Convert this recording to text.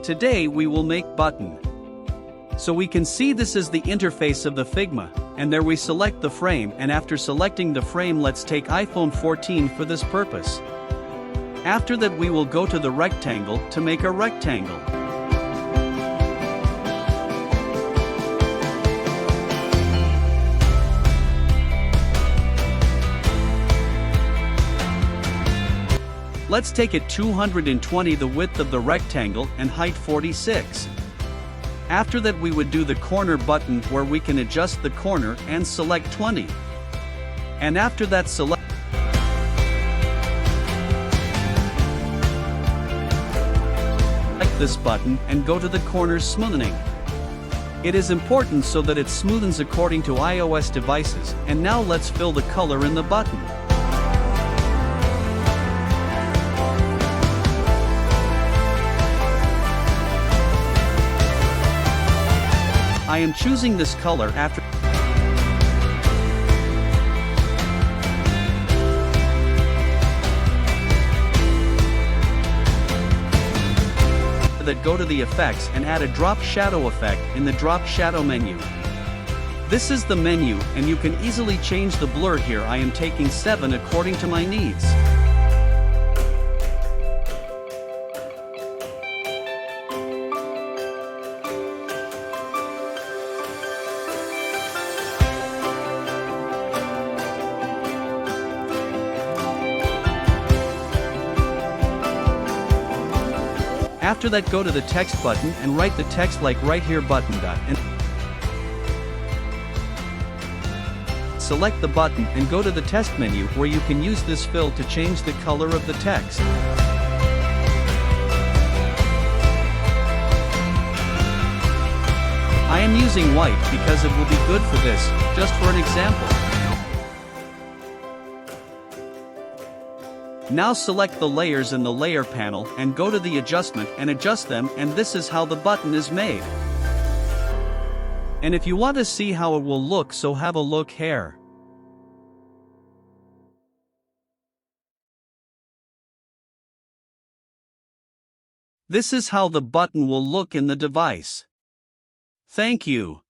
Today we will make button. So we can see this is the interface of the Figma, and there we select the frame, and after selecting the frame let's take iPhone 14 for this purpose. After that we will go to the rectangle to make a rectangle. Let's take it 220 the width of the rectangle and height 46. After that we would do the corner button where we can adjust the corner and select 20. And after that select this button and go to the corner smoothing. It is important so that it smoothens according to iOS devices, and now let's fill the color in the button. I am choosing this color after that go to the effects and add a drop shadow effect in the drop shadow menu. This is the menu, and you can easily change the blur here. I am taking 7 according to my needs. After that go to the text button and write the text like right here button dot and select the button and go to the text menu where you can use this fill to change the color of the text. I am using white because it will be good for this, just for an example. Now select the layers in the layer panel and go to the adjustment and adjust them, and this is how the button is made. And if you want to see how it will look, so have a look here. This is how the button will look in the device. Thank you.